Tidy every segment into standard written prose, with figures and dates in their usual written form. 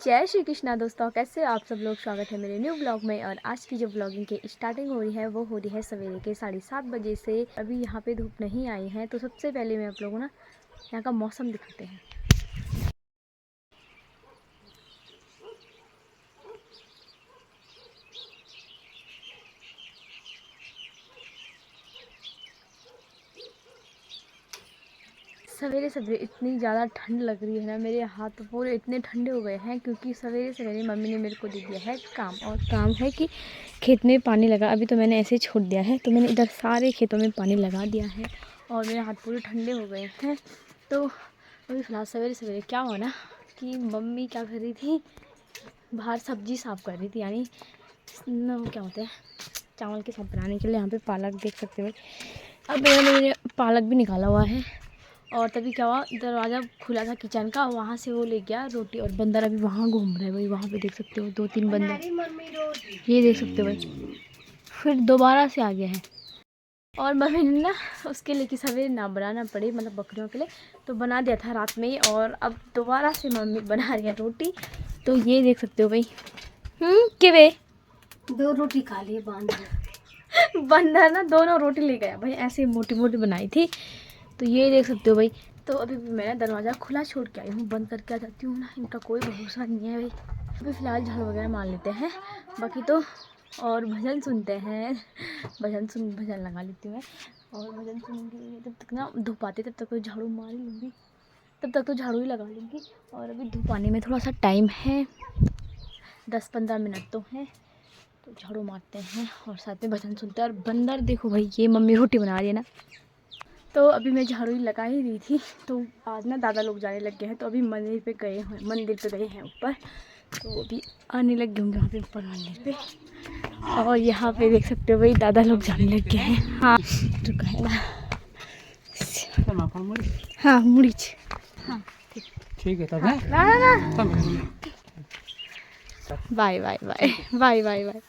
जय श्री कृष्णा दोस्तों, कैसे हो आप सब लोग। स्वागत है मेरे न्यू ब्लॉग में। और आज की जो ब्लॉगिंग की स्टार्टिंग हो रही है वो हो रही है सवेरे के 7:30 बजे से। अभी यहाँ पे धूप नहीं आई है, तो सबसे पहले मैं आप लोगों को ना यहाँ का मौसम दिखाते हैं। सवेरे सवेरे इतनी ज़्यादा ठंड लग रही है ना, मेरे हाथ तो पूरे इतने ठंडे हो गए हैं क्योंकि सवेरे सवेरे मम्मी ने मेरे को दे दिया है काम। और काम है कि खेत में पानी लगा। अभी तो मैंने ऐसे छोड़ दिया है, तो मैंने इधर सारे खेतों में पानी लगा दिया है और मेरे हाथ पूरे ठंडे हो गए हैं। तो अभी फ़िलहाल सवेरे सवेरे क्या हुआ ना कि मम्मी क्या कर रही थी, बाहर सब्ज़ी साफ़ कर रही थी, यानी क्या होते हैं चावल के साथ बनाने के लिए। यहाँ पे पालक देख सकते हो। अब मैंने पालक भी निकाला हुआ है। और तभी क्या हुआ, दरवाज़ा खुला था किचन का, वहाँ से वो ले गया रोटी। और बंदर अभी वहाँ घूम रहा है भाई, वहाँ पे देख सकते हो 2-3 बंदर, ये देख सकते हो भाई। फिर दोबारा से आ गया है। और मम्मी ने ना उसके लिए कि सवेरे ना बनाना पड़े, मतलब बकरियों के लिए, तो बना दिया था रात में ही। और अब दोबारा से मम्मी बना रही है रोटी। तो ये देख सकते हो भाई। कि वे 2 रोटी खा लिए बंदर। बंदर ना दोनों रोटी ले गया भाई, ऐसे मोटी मोटी बनाई थी। तो ये देख सकते हो भाई। तो अभी मैंने दरवाज़ा खुला छोड़ के आई हूँ, बंद करके आ जाती हूँ ना, इनका कोई भरोसा नहीं है भाई। अभी फ़िलहाल झाड़ू वगैरह मार लेते हैं, बाकी तो और भजन सुनते हैं। भजन लगा लेती हूँ मैं। और भजन सुनूँगी जब तक ना धूप आती, तब तक तो झाड़ू मार ही लूँगी, तब तक तो झाड़ू ही लगा लूँगी। और अभी धूप आने में थोड़ा सा टाइम है, 10-15 मिनट तो है, तो झाड़ू मारते हैं और साथ में भजन सुनते हैं। और बंदर देखो भाई, ये मम्मी रोटी बना रही है ना, तो अभी मैं झाड़ू ही लगा ही रही थी। तो आज ना दादा लोग जाने लग गए हैं, तो अभी मंदिर पे गए हैं ऊपर। तो अभी आने लग गए होंगे वहाँ पे ऊपर मंदिर पे। और यहाँ पे देख सकते हो भाई, दादा लोग जाने लग गए हैं। हाँ रुका है ना, हाँ मुड़ीच, हाँ ठीक है तब ना bye bye bye bye bye bye,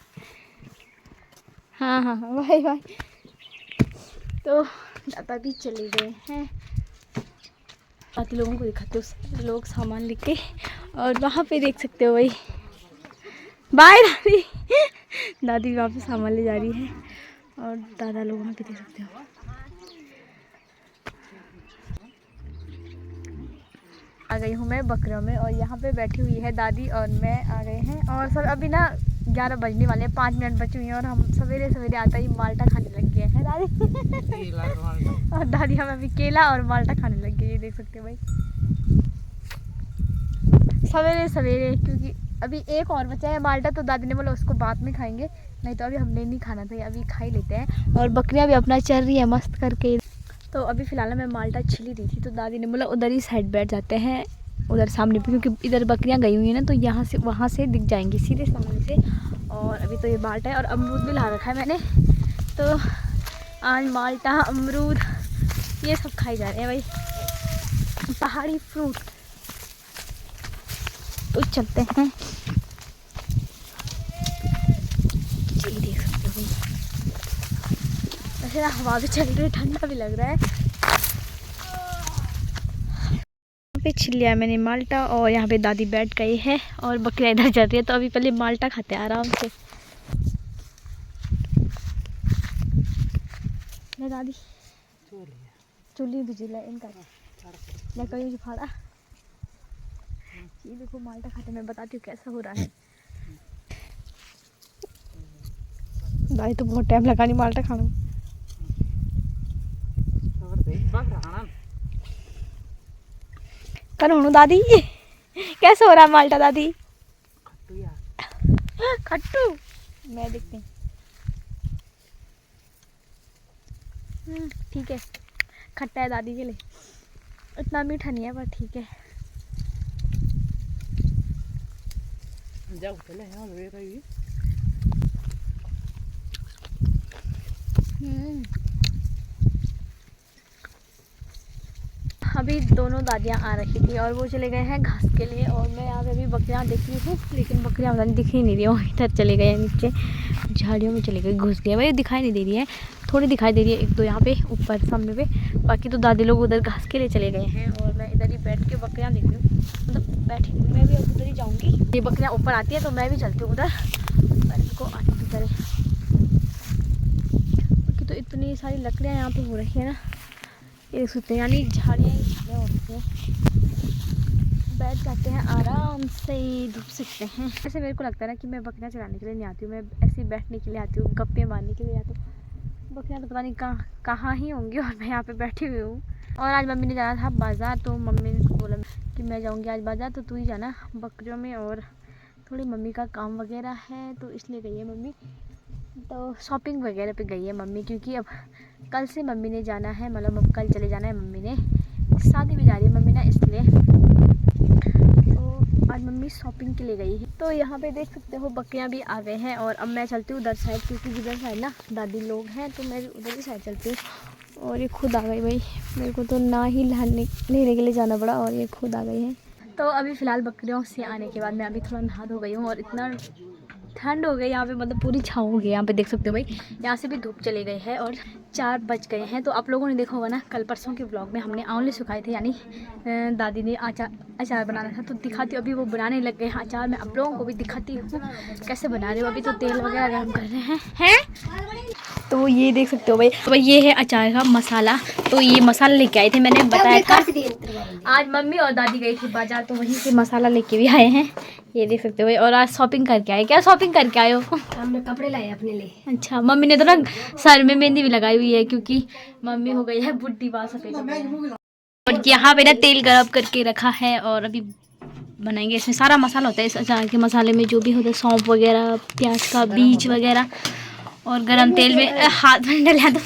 हाँ हाँ हाँ बाय बाय। तो दादा भी चले गए हैं। बाकी लोगों को दिखाते हो, लोग सामान लेके। और वहाँ पे देख सकते हो भाई, बाय दादी। दादी वहाँ पे सामान ले जा रही है और दादा लोग वहाँ पे देख सकते हो। आ गई हूँ मैं बकरियों में, और यहाँ पे बैठी हुई है दादी और मैं आ गए हैं। और सर अभी ना 11 बजने वाले हैं, 5 मिनट बची हुई हैं। और हम सवेरे सवेरे आता ही माल्टा खाने लग गए हैं दादी। और दादी हमें अभी केला और माल्टा खाने लग गई, ये देख सकते हो भाई सवेरे सवेरे। क्योंकि अभी एक और बचा है माल्टा, तो दादी ने बोला उसको बाद में खाएंगे, नहीं तो अभी हमने नहीं खाना था, अभी खा ही लेते हैं। और बकरियाँ भी अपना चल रही है मस्त करके। तो अभी फ़िलहाल मैं माल्टा छिली रही थी, तो दादी ने बोला उधर ही साइड बैठ जाते हैं, उधर सामने पे, क्योंकि इधर बकरियां गई हुई हैं ना, तो यहाँ से वहाँ से दिख जाएंगी सीधे सामने से। और अभी तो ये माल्टा है और अमरूद भी ला रखा है मैंने, तो आज माल्टा अमरूद ये सब खाए जा रहे हैं भाई, पहाड़ी फ्रूट। तो चलते हैं, ये देख सकते हो वैसे ना हवा भी चल रही है, ठंडा भी लग रहा है। पे छिल लिया मैंने माल्टा, और यहाँ पे दादी बैठ गई है और बकरियाँ इधर चल रही है। तो अभी पहले माल्टा खाते हैं आराम से। मैं दादी चुली बुझिला इनका मैं कहीं जो फाड़ा, ये देखो माल्टा खाते, मैं बताती हूँ कैसा हो रहा है। दादी तो बहुत टाइम लगा नहीं माल्टा खाने में। करो दादी, कैसे हो रहा है माल्टा दादी? खट्टू मैं देखती हूँ। ठीक है, खट्टा है दादी के लिए, इतना मीठा नहीं है पर ठीक है। अभी दोनों दादियाँ आ रही थी और वो चले गए हैं घास के लिए, और मैं यहाँ पे अभी बकरियाँ देख रही हूँ, लेकिन बकरियाँ पता नहीं दिख ही नहीं रही हैं, इधर चले गए हैं नीचे झाड़ियों में चले गए, घुस गए भाई, दिखाई नहीं दे रही है, थोड़ी दिखाई दे रही है एक दो यहाँ पे ऊपर सामने पे। बाकी तो दादी लोग उधर घास के लिए चले गए हैं और मैं इधर ही बैठ के बकरियाँ देख रही हूँ, मतलब बैठी मैं भी अब उधर ही जाऊँगी। ये बकरियाँ ऊपर आती है तो मैं भी चलती हूँ उधर, पर इनको आने की तरह, क्योंकि तो इतनी सारी लकड़ियाँ यहाँ पे हो रखी है ना, ये देख सकते हैं, यानी झाड़ियाँ ही झाड़ियाँ होती हैं। बैठ जाते हैं आराम से, धूप सकते हैं। ऐसे मेरे को लगता है ना कि मैं बकरियाँ चलाने के लिए नहीं आती हूँ, मैं ऐसे ही बैठने के लिए आती हूँ, गप्पे मारने के लिए आती हूँ। बकरियाँ तो पता नहीं कहाँ ही होंगी और मैं यहाँ पे बैठी हुई हूँ। और आज मम्मी ने जाना था बाज़ार, तो मम्मी ने बोला कि मैं जाऊँगी आज बाज़ार, तो तू ही जाना बकरियों में, और थोड़ी मम्मी का काम वगैरह है तो इसलिए गई है मम्मी, तो शॉपिंग वगैरह पे गई है मम्मी, क्योंकि अब कल से मम्मी ने जाना है, मतलब अब कल चले जाना है मम्मी ने, शादी में जा रही है मम्मी ना, इसलिए तो आज मम्मी शॉपिंग के लिए गई है। तो यहाँ पे देख सकते हो बकरियाँ भी आ गए हैं, और अब मैं चलती हूँ उधर साइड, क्योंकि जिधर साइड ना दादी लोग हैं, तो मैं उधर ही साइड चलती हूँ। और ये खुद आ गई भाई, मेरे को तो ना ही लेने के लिए जाना पड़ा, और ये खुद आ गई हैं। तो अभी फ़िलहाल बकरियों से आने के बाद मैं अभी थोड़ा नहा धो गई हूँ, और इतना ठंड हो गई यहाँ पे, मतलब पूरी छाँव हो गई यहाँ पे, देख सकते हो भाई, यहाँ से भी धूप चले गए हैं और 4 बज गए हैं। तो आप लोगों ने देखा होगा ना, कल परसों के ब्लॉग में हमने आंवले सुखाए थे, यानी दादी ने अचार बनाना था, तो दिखाती हूँ, अभी वो बनाने लग गए हैं अचार। मैं आप लोगों को भी दिखाती हूँ कैसे बना रहे हो। अभी तो तेल वगैरह गर्म कर रहे हैं। तो ये देख सकते हो भाई, तो भाई ये है अचार का मसाला। तो ये मसाला लेके आए थे, मैंने बताया था, आज मम्मी और दादी गई थी बाजार, तो वहीं से मसाला लेके भी आए हैं, ये देख सकते हो भाई। और आज शॉपिंग करके आए। क्या शॉपिंग करके आए हो? हमने कपड़े लाए अपने लिए। अच्छा, मम्मी ने तो ना सर में मेहंदी भी लगाई हुई है, क्योंकि मम्मी हो गई है बुढ़ी, बाल सफेद हो गए हैं। और यहाँ पे ना तेल गरम करके रखा है, और अभी बनाएंगे। इसमें सारा मसाला होता है, इस अचार के मसाले में जो भी होता है, सौंफ वगैरह, प्याज का बीज वगैरह, और गरम तेल में हाथ में डला दो।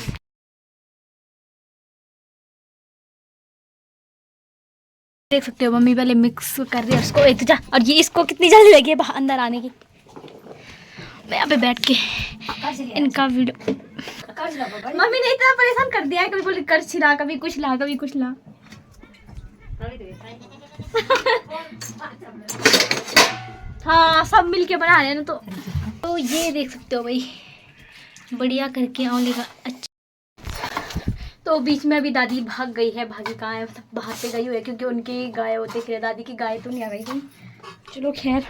देख सकते हो मम्मी पहले मिक्स कर रही है उसको, एक जा। और ये इसको कितनी जल्दी लगी है अंदर आने की। मैं यहाँ पे बैठ के इनका वीडियो, मम्मी ने इतना परेशान कर दिया है, कभी बोले कर छिला, कभी कुछ ला, कभी कुछ ला। हाँ, सब मिलके बना रहे हैं ना। तो ये देख सकते हो भाई, बढ़िया करके आंवले का। अच्छा, तो बीच में अभी दादी भाग गई है, भागी कहाँ है, मतलब बाहर पे गई हुई है, क्योंकि उनकी गाय होते थे, दादी की गाय तो नहीं आ गई थी। चलो खैर,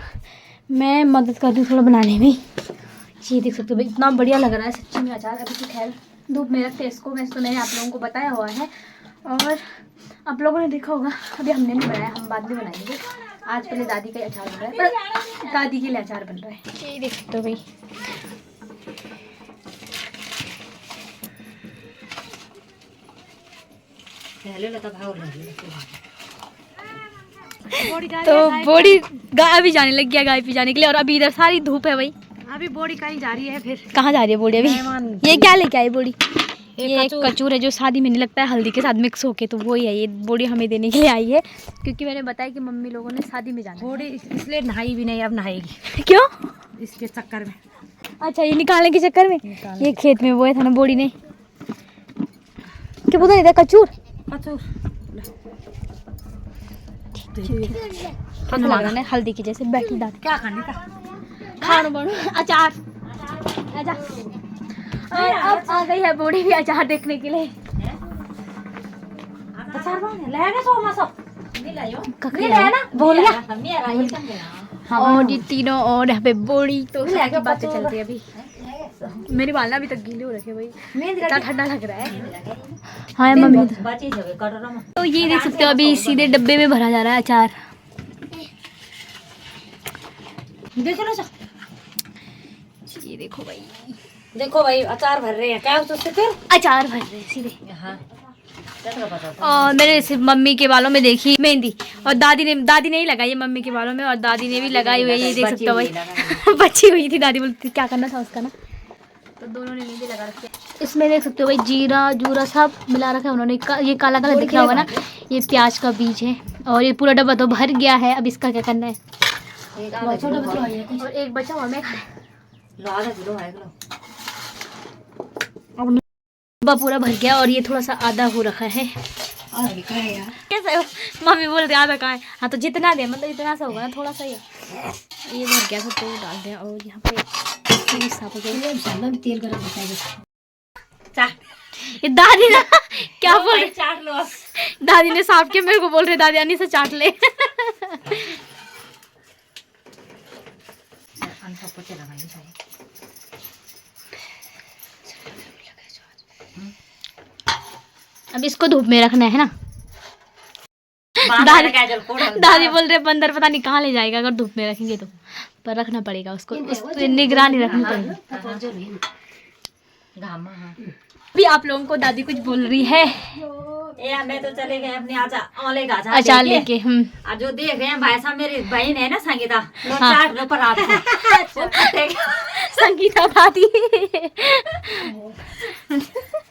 मैं मदद कर दूँ थोड़ा बनाने में। ये देख सकते हो भाई, इतना बढ़िया लग रहा है सच्ची में अचार। अभी तो खैर धूप में रखते हैं इसको, वैसे तो मैंने आप लोगों को बताया हुआ है, और आप लोगों ने देखा होगा। अभी हमने नहीं बनाया, हम बाद में बनाएंगे। आज पहले दादी का अचार बन रहा है, पर दादी के लिए अचार बन रहा है। ये देख सकते हो भाई, तो बॉडी गाय अभी जाने लग गया, गाय पे जाने के लिए। और अभी इधर सारी धूप है भाई, अभी बॉडी कहीं जा रही है, फिर कहाँ जा रही है बॉडी अभी? ये क्या लेके आई बॉडी? ये एक कचूर है जो शादी में नहीं लगता है, हल्दी के साथ मिक्स होके, तो वही है। ये बॉडी हमें देने के लिए आई है, क्योंकि मैंने बताया कि मम्मी लोगों ने शादी में जाना। बॉडी इसलिए नहाई भी नहीं, अब नहाएगी। क्यों? इसके चक्कर में। अच्छा, ये निकालने के चक्कर में। ये खेत में बोया था ना बॉडी ने, क्या पता नहीं था, कचूर। लग रहा है हल्दी की जैसे, बैठी दादी। क्या खाने का? खानो बनो अचार। आजा। और अब आ गई है बूढ़ी भी अचार देखने के लिए। अचार बना लेना सो मसो नहीं लायो, ककड़ी है ना, बोल गया। और ये तीनों, और यहाँ पे बूढ़ी, तो की बातें चल रही है अभी। मेरे बाल ना अभी तक गीले हो रखे भाई, इतना ठंडा लग रहा है। हाँ मम्मी, तो ये देख सकते हो अभी सीधे डब्बे में भरा जा रहा है अचार। देखो ना, ये देखो भाई, देखो भाई अचार भर रहे हैं। क्या उससे फिर अचार भर रहे हैं सीधे। और मेरे सिर्फ मम्मी के बालों में देखी मेहंदी, और दादी ने ही लगाई है मम्मी के बालों में, और दादी ने भी लगाई हुई है। ये देख सकते हो भाई, बची हुई थी, दादी बोलती क्या करना था उसका ना, तो दोनों ने मेहंदी लगा रखी है। इसमें देख सकते हो भाई, जीरा जूरा सब मिला रखा है उन्होंने। ये काला काला दिख रहा होगा ना, ये प्याज का बीज है। और ये पूरा डब्बा तो भर गया है, अब इसका क्या करना है। और एक बचा हुआ, मैं डब्बा पूरा भर गया, और ये थोड़ा सा आधा हो रखा है। कैसे मम्मी बोल रहे आधा कहाँ है? हाँ तो जितना दे, मतलब इतना सा होगा ना, थोड़ा सा ही है। ये भर गया था तो डाल दें। और यहाँ पे तेल गरम होता है। ये दादी ना क्या बोल रहे, चाट लो। दादी ने साफ के मेरे को बोल रहे, दादी अन्नी से चाट ले। खान सब पोछे लगाएंगे सारे। अब इसको धूप में रखना है ना। दादी बोल रहे बंदर पता नहीं कहाँ ले जाएगा अगर धूप में रखेंगे तो, पर रखना पड़ेगा उसको, उस पे निगरानी रखनी पड़ेगी। घामा हाँ। अभी आप लोगों को दादी कुछ बोल रही है। ए मैं तो चले गए अपने औले गाजा अचार लेके। आज जो देख रहे हैं भाई साहब, मेरी बहन है ना संगीता, लो हाँ। चाट लो पर संगीता दादी।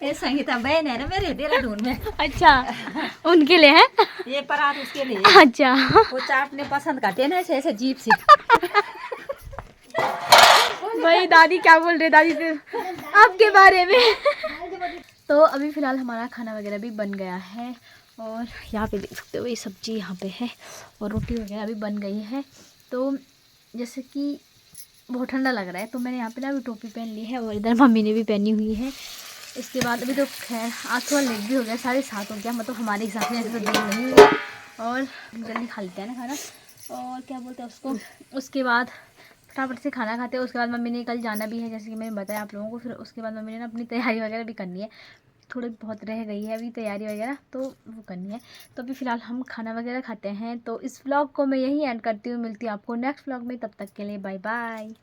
ये संगीता बहन है ना मेरे देहरादून में। अच्छा, उनके लिए है। ये परात उसके लिए। अच्छा, वो चाटने पसंद करते हैं ना ऐसे ऐसे जीप से। भाई दादी क्या बोल रहे दादी से आपके बारे में। तो अभी फ़िलहाल हमारा खाना वगैरह भी बन गया है और यहाँ पे देख सकते हो ये सब्ज़ी यहाँ पे है और रोटी वगैरह भी बन गई है। तो जैसे कि बहुत ठंडा लग रहा है तो मैंने यहाँ पे ना अभी टोपी पहन ली है और इधर मम्मी ने भी पहनी हुई है। इसके बाद अभी तो खैर आज थोड़ा लेट भी हो गया, 7:30 हो गया, मतलब हमारे हिसाब से ऐसे तो देर नहीं हुआ और जल्दी खा लेते हैं ना खाना। और क्या बोलते हैं उसको, उसके बाद फटाफट से खाना खाते हैं। उसके बाद मम्मी ने कल जाना भी है जैसे कि मैंने बताया आप लोगों को। फिर उसके बाद मम्मी ने ना अपनी तैयारी वगैरह भी करनी है, थोड़ी बहुत रह गई है अभी तैयारी वगैरह तो वो करनी है। तो अभी फ़िलहाल हम खाना वगैरह खाते हैं। तो इस व्लॉग को मैं यहीं एंड करती हूँ, मिलती हूँ आपको नेक्स्ट व्लॉग में, तब तक के लिए बाय बाय।